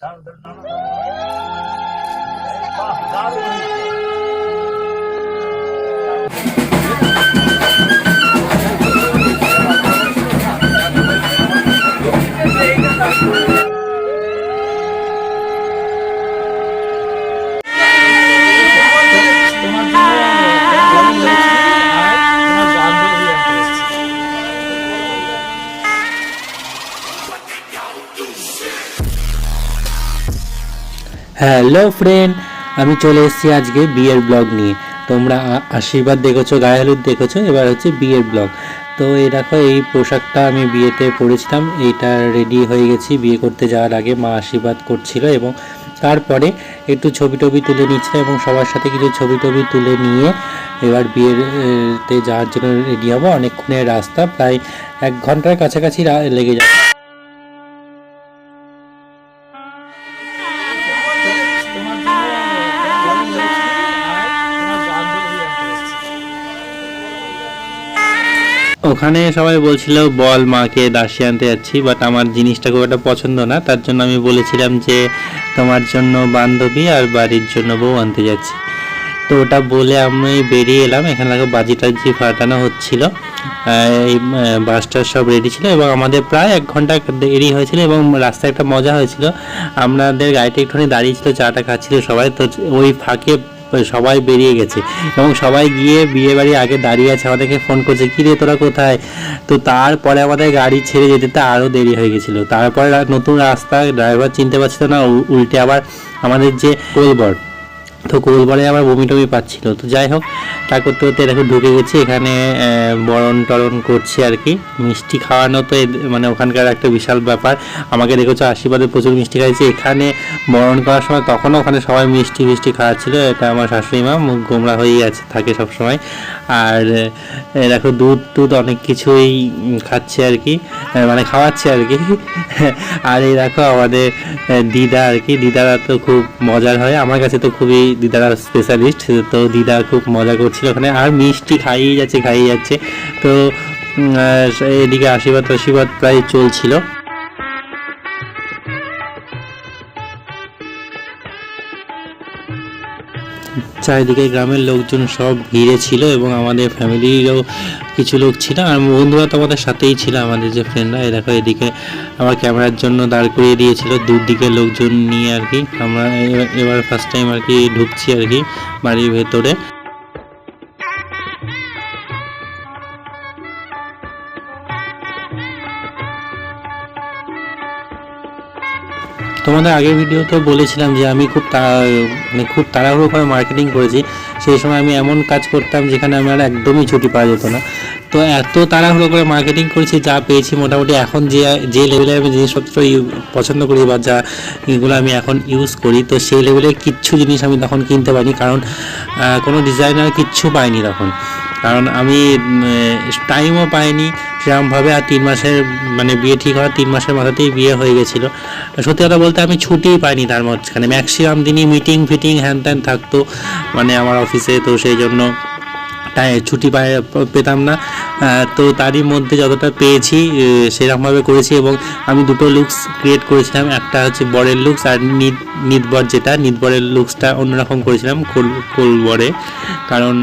Hello friend, আমি চলে এসেছি আজকে বিয়ের ব্লগ নিয়ে। তোমরা আশীর্বাদ দেখেছো, গায়ে হলুদ দেখেছো, এবার হচ্ছে বিয়ের ব্লগ। তো এই দেখো, এই পোশাকটা আমি বিয়েতে পরেছিলাম, এইটা রেডি হয়ে গেছি বিয়ে করতে যাওয়ার আগে। মা আশীর্বাদ করছিল এবং তারপরে একটু ছবি টবি তুলে নিচ্ছিলাম এবং সবার সাথে কিছু ছবি টবি তুলে নিয়ে এবার বিয়েতে যাওয়ার জন্য রেডি হবো। অনেকক্ষণের রাস্তা, প্রায় 1 ঘন্টার কাছাকাছি লেগে যাবে। ওখানে সবাই বলছিল বল মাকে দাসী আনতে যাচ্ছি, বাট আমার জিনিসটা খুব একটা পছন্দ না। তার জন্য আমি বলেছিলাম যে তোমার জন্য বান্ধবী আর বাড়ির জন্য বউ আনতে যাচ্ছি। তো ওটা বলে আমি বেরিয়ে এলাম। এখানে দেখো বাজি টাজি ফাটানো হচ্ছিল, এই বাসটা সব রেডি ছিল এবং আমাদের প্রায় 1 ঘন্টা দেরি হয়েছিল এবং রাস্তায় একটা মজা হয়েছিল। আমাদের গাড়িটা একটুখানি দাঁড়িয়েছিল, চাটা খাচ্ছিল সবাই, তো ওই ফাঁকে সবাই বেরিয়ে গেছে এবং সবাই গিয়ে বিয়ে বাড়ি আগে দাঁড়িয়ে আছে, আমাদেরকে ফোন করছে কি রে তোরা কোথায়। তো তারপরে আমাদের গাড়ি ছেড়ে যেতে আরও দেরি হয়ে গেছিলো। তারপরে নতুন রাস্তা, ড্রাইভার চিনতে পারছিল না, উল্টে আবার আমাদের যে কোলবর, তো কোলবরে আবার বমি টমি পাচ্ছিল। তো যাই হোক, তা করতে করতে দেখো ঢুকে গেছি। এখানে বরণ টরণ করছি আর কি। মিষ্টি খাওয়ানো তো মানে ওখানকার একটা বিশাল ব্যাপার। আমাকে দেখেছো আশীর্বাদে প্রচুর মিষ্টি খাইছে। এখানে বরণ করার সময় তখনও ওখানে সবাই মিষ্টি খাওয়াচ্ছিল। এটা আমার শাশুড়ি মা, মুখ গোমড়া হয়েই আছে থাকে সবসময়। আর দেখো দুধ অনেক কিছুই খাচ্ছে আর কি, মানে খাওয়াচ্ছে আর কি। আর এই দেখো আমাদের দিদা আর কি, দিদারা তো খুব মজার হয়, আমার কাছে তো খুবই দিদারা স্পেশালিস্ট। তো দিদা খুব মজা করছিল ওখানে, আর মিষ্টি খাইয়ে যাচ্ছে। তো এদিকে আশীর্বাদ প্রায় চলছিল। চারিদিকে গ্রামের লোকজন সব ভিড়ে ছিল এবং আমাদের ফ্যামিলিরও কিছু লোক ছিল, আর বন্ধুরা তো আমাদের সাথেই ছিল, আমাদের যে ফ্রেন্ডরা। দেখো এদিকে আমার ক্যামেরার জন্য দাঁড় করিয়ে দিয়েছিল দুদিকে লোকজন নিয়ে আর কি। আমরা এবার ফার্স্ট টাইম আর কি ঢুকছি আর কি বাড়ির ভেতরে। তোমাদের আগের ভিডিওতে বলেছিলাম যে আমি খুব তাড়াহুড়ো করে মার্কেটিং করেছি। সেই সময় আমি এমন কাজ করতাম যেখানে আমার একদমই ছুটি পাওয়া যেত না। তো এত তাড়াহুড়ো করে মার্কেটিং করেছি, যা পেয়েছি মোটামুটি এখন যে লেভেলে আমি জিনিসপত্র পছন্দ করি বা যা এগুলো আমি এখন ইউজ করি, তো সেই লেভেলে কিচ্ছু জিনিস আমি তখন কিনতে পারিনি, কারণ কোনো ডিজাইনার কিচ্ছু পাইনি তখন, কারণ আমি টাইমও পাইনি সেরকমভাবে। আর 3 মাসের মানে বিয়ে ঠিক হওয়ার 3 মাসের মাথাতেই বিয়ে হয়ে গেছিলো। সত্যি কথা বলতে আমি ছুটিই পাইনি তার মাঝখানে, ম্যাক্সিমাম দিনই মিটিং ফিটিং হ্যান ত্যান থাকতো মানে আমার অফিসে। তো সেই জন্য ছুটি পেতাম না। তো তারই মধ্যে যতটা পেয়েছি সেরকমভাবে করেছি এবং আমি 2টো লুকস ক্রিয়েট করেছিলাম। একটা হচ্ছে বরের লুকস আর নিতবরের লুকসটা অন্যরকম করেছিলাম কোলবরে, কারণ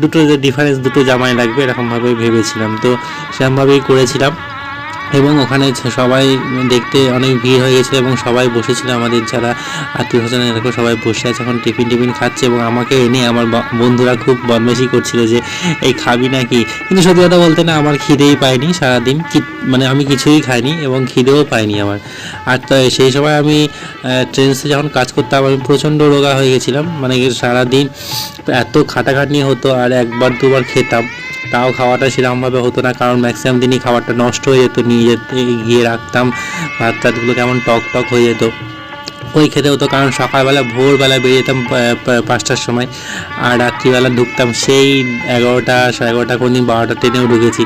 দুটো যে ডিফারেন্স, দুটো জামাই লাগবে এরকমভাবে ভেবেছিলাম। তো সেরকমভাবেই করেছিলাম এবং ওখানে সবাই দেখতে অনেক ভিড় হয়ে গেছিলো এবং সবাই বসেছিল, আমাদের যারা আত্মীয় স্বজন এরকম সবাই বসে আছে, এখন টিফিন খাচ্ছে এবং আমাকে এনে আমার বন্ধুরা খুব বদমাইশি করছিল যে এই খাবি নাকি। কিন্তু সত্যি কথা বলতে না, আমার খিদেই পাইনি সারাদিন, মানে আমি কিছুই খাইনি এবং খিদেও পাইনি আমার। আর সেই সময় আমি ট্রেন্সে যখন কাজ করতাম আমি প্রচণ্ড রোগা হয়ে গেছিলাম, মানে সারাদিন এত খাটাখাটনি হতো আর 1বার 2বার খেতাম, তাও খাওয়াটা সেরকমভাবে হতো না, কারণ ম্যাক্সিমাম দিনই খাবারটা নষ্ট হয়ে যেত, নিয়ে গিয়ে রাখতাম, ভাত টাতগুলো কেমন টক হয়ে যেত, ওই খেতে হতো। কারণ সকালবেলা ভোরবেলা বেরিয়ে যেতাম 5টার সময়, আর রাত্রিবেলা ঢুকতাম সেই 11টা 11:30, কোনদিন 12টা ট্রেনেও ঢুকেছি।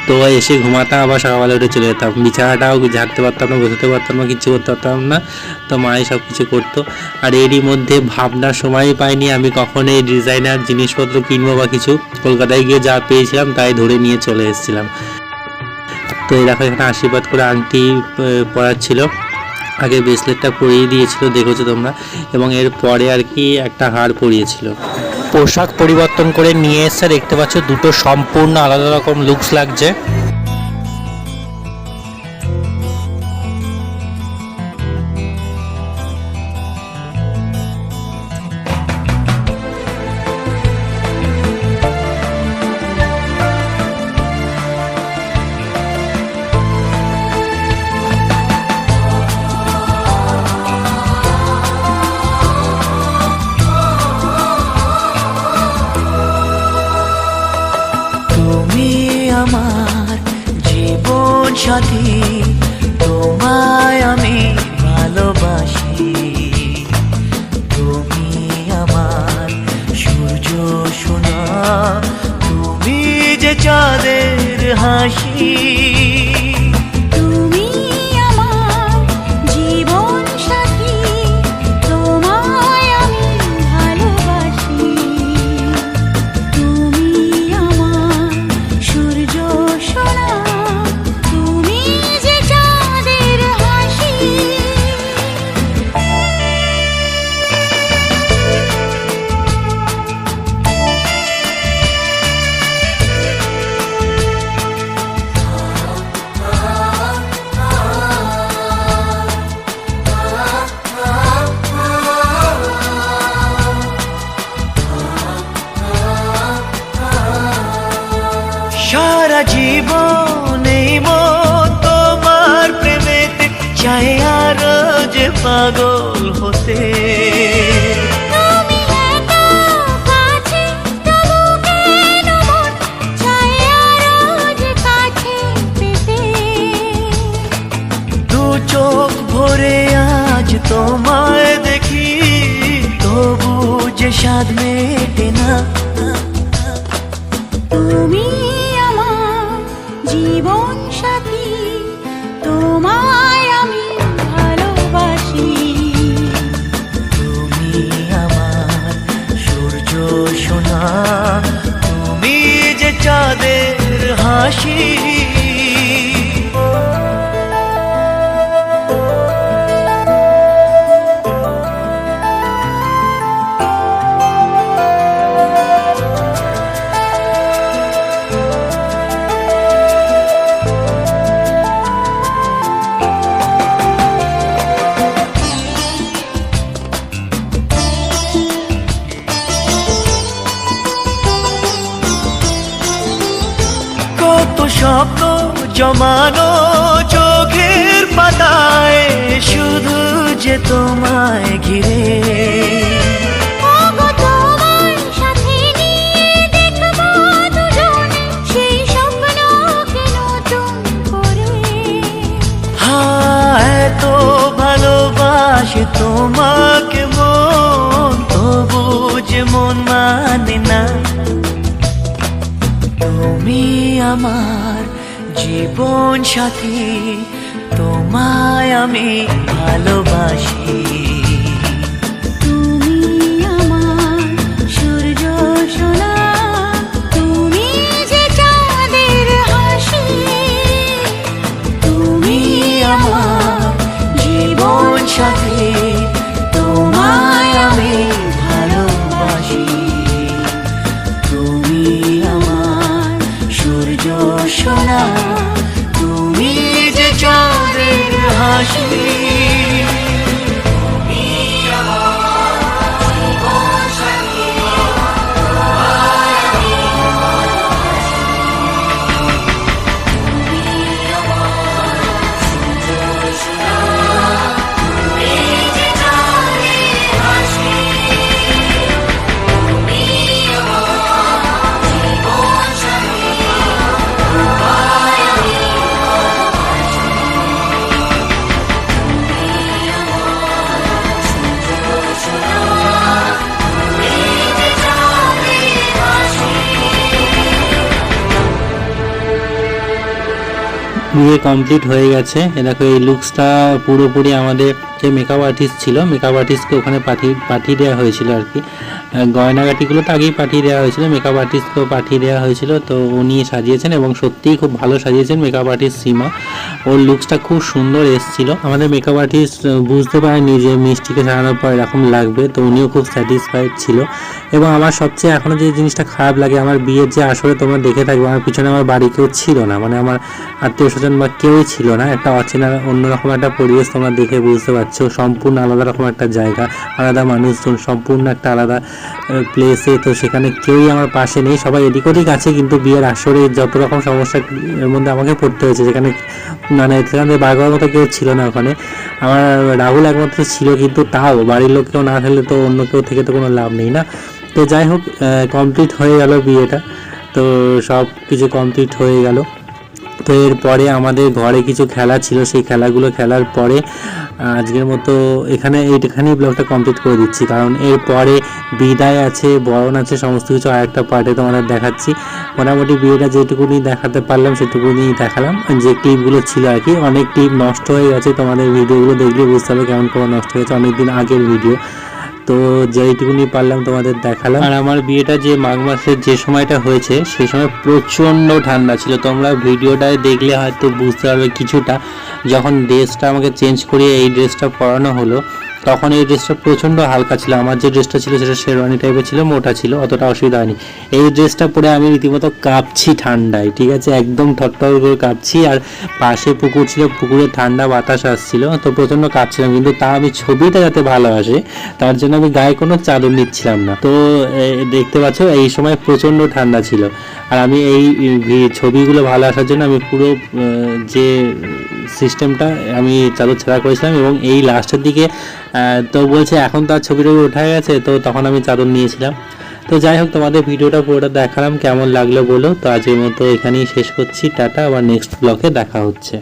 তো এসে ঘুমাতাম, আবার সকালবেলা উঠে চলে যেতাম। বিছানাটাও ঝাড়তে পারতাম না, বসাতে পারতাম না, কিচ্ছু করতে পারতাম না। তো মাই সব কিছু করতো। আর এরই মধ্যে ভাবনার সময়ই পাইনি আমি কখন এই ডিজাইনার জিনিসপত্র কিনবো বা কিছু। কলকাতায় গিয়ে যা পেয়েছিলাম তাই ধরে নিয়ে চলে এসেছিলাম। তো এই দেখো এখানে আশীর্বাদ করে আংটি পরাচ্ছিল আগে ব্রেসলেটটা পরিয়ে দিয়েছিল, দেখেছো তোমরা, এবং এর পরে আর কি একটা হার পরিয়েছিল। পোশাক পরিবর্তন করে নিয়ে এসে দেখতে পাচ্ছ দুটো সম্পূর্ণ আলাদা রকম লুকস লাগছে। আমার জীবন সাথী, তোমায় আমি ভালোবাসি। তুমি আমার সূর্য সোনা, তুমি যে চাঁদের হাসি। তুমি আমার জীবন সাথী, তোমায় আমি ভালোবাসি। তুমি আমার সূর্য সোনা, তুমি যে চাঁদের হাসি। সারা জীবন এই মন তোমার প্রেমেতে চাই আরো যে পাগল হতে। তুমি এত কাছে, তবু কেন মন চায় আরো যে কাছে পেতে। দু চোখ ভরে আজ তোমায় দেখি, তবু যে স্বাদ মেটে না। তুমি আমার জীবন সাথী, তোমায় আমি ভালোবাসি। তুমি আমার সূর্য সোনা, তুমি যে চাঁদের হাসি। কত স্বপ্ন জমানো চোখের পাতায়, শুধু যে তোমায় ঘিরে। ওগো তোমার সাথে নিয়ে দেখব দুজনে সেই স্বপ্নকে নতুন করে। এত ভালোবাসে তোমাকে মন, তবু যে মন মানে না। তুমি আমার জীবন সাথী, তোমায় আমি ভালোবাসি। তুমি আমার সূর্য সোনা, তুমি যে চাঁদের হাসি। তুমি আমার জীবন সাথী, তোমায় আমি ভালোবাসি। তুমি আমার সূর্য সোনা, তুমি যে চাঁদের হাসি। বিয়ে কমপ্লিট হয়ে গেছে। এ দেখো, এই লুকসটা পুরোপুরি আমাদের যে মেকআপ আর্টিস্ট ছিল, মেকআপ আর্টিস্টকে ওখানে পাঠিয়ে দেওয়া হয়েছিল আর কি। গয়নাগাটিগুলো তো আগেই পাঠিয়ে দেওয়া হয়েছিল, মেকআপ আর্টিস্টকেও পাঠিয়ে দেওয়া হয়েছিল। তো উনি সাজিয়েছেন এবং সত্যিই খুব ভালো সাজিয়েছেন মেকআপ আর্টিস্ট সীমা। ওর লুকসটা খুব সুন্দর এসেছিলো। আমাদের মেকআপ আর্টিস্ট বুঝতে পারেনি যে মিষ্টিকে সাজানোর পর এরকম লাগবে, তো উনিও খুব স্যাটিসফাইড ছিল। এবং আমার সবচেয়ে এখনও যে জিনিসটা খারাপ লাগে, আমার বিয়ের যে আসরে তোমরা দেখে থাকবে আমার পিছনে আমার বাড়ি কেউ ছিল না, মানে আমার আত্মীয় স্বজন বা কেউই ছিল না। একটা অচেনা অন্যরকম একটা পরিবেশ তোমরা দেখে বুঝতে পারছো, সম্পূর্ণ আলাদা রকম একটা জায়গা, আলাদা মানুষজন, সম্পূর্ণ একটা আলাদা প্লেসে। তো সেখানে কেউই আমার পাশে নেই, সবাই এদিক ওদিক আছে, কিন্তু বিয়ের আসরে যত রকম সমস্যার মধ্যে আমাকে পড়তে হয়েছে, সেখানে মানে সেখানে বাগার মতো কেউ ছিল না ওখানে। আমার রাহুল একমাত্র ছিল, কিন্তু তাও বাড়ির লোক কেউ না থাকলে তো অন্য কেউ থেকে তো কোনো লাভ নেই না। তো যাই হোক, কমপ্লিট হয়ে গেল বিয়েটা, তো সব কিছু কমপ্লিট হয়ে গেল। তো এরপরে আমাদের ঘরে কিছু খেলা ছিল, সেই খেলাগুলো খেলার পরে আজকের মতো এইখানেই ব্লগটা কমপ্লিট করে দিচ্ছি, কারণ এরপরে বিদায় আছে, বরণ আছে, সমস্ত কিছু আরেকটা পার্টে তোমাদের দেখাচ্ছি। মোটামুটি বিয়েটা যেটুকুনি দেখাতে পারলাম সেটুকুনি দেখালাম, যে ক্লিপগুলো ছিল আর কি। অনেক ক্লিপ নষ্ট হয়ে গেছে, তোমাদের ভিডিওগুলো দেখলে বুঝতে হবে কেমন করে নষ্ট হয়েছে, অনেকদিন আগের ভিডিও। তো যেইটুকুনি পারলাম তোমাদের দেখালাম। আর আমার বিয়েটা যে মাঘ মাসের যে সময়টা হয়েছে সেই সময় প্রচণ্ড ঠান্ডা ছিল, তোমরা ভিডিওটায় দেখলে হয়তো বুঝতে পারবে কিছুটা। যখন ড্রেসটা আমাকে চেঞ্জ করিয়ে এই ড্রেসটা পরানো হলো, তখন এই ড্রেসটা প্রচণ্ড হালকা ছিল। আমার যে ড্রেসটা ছিল সেটা শেরওয়ানি টাইপের ছিল, মোটা ছিল, অতটা অসুবিধা হয়নি। এই ড্রেসটা পরে আমি রীতিমতো কাঁপছি ঠান্ডায়, ঠিক আছে, একদম থরথর করে কাঁপছি। আর পাশে পুকুর ছিল, পুকুরে ঠান্ডা বাতাস আসছিল, তো প্রচণ্ড কাঁপছিলাম। কিন্তু তা আমি ছবিটা যাতে ভালো আসে তার জন্য আমি গায়ে কোনো চাদর নিচ্ছিলাম না। তো দেখতে পাচ্ছ এই সময় প্রচণ্ড ঠান্ডা ছিল। আর আমি এই ছবিগুলো ভালো আসার জন্য আমি পুরো যে সিস্টেমটা আমি চাদর ছাড়া করেছিলাম। এবং এই লাস্টের দিকে তো বলছে এখন তো আর ছবিটা উঠে গেছে, তো তখন আমি চাদর নিয়েছিলাম। তো যাই হোক, তোমাদের ভিডিওটা পুরোটা দেখালাম, কেমন লাগলো বলো। তো আজকের মতো এখানেই শেষ করছি, টাটা, আবার নেক্সট ব্লগে দেখা হচ্ছে।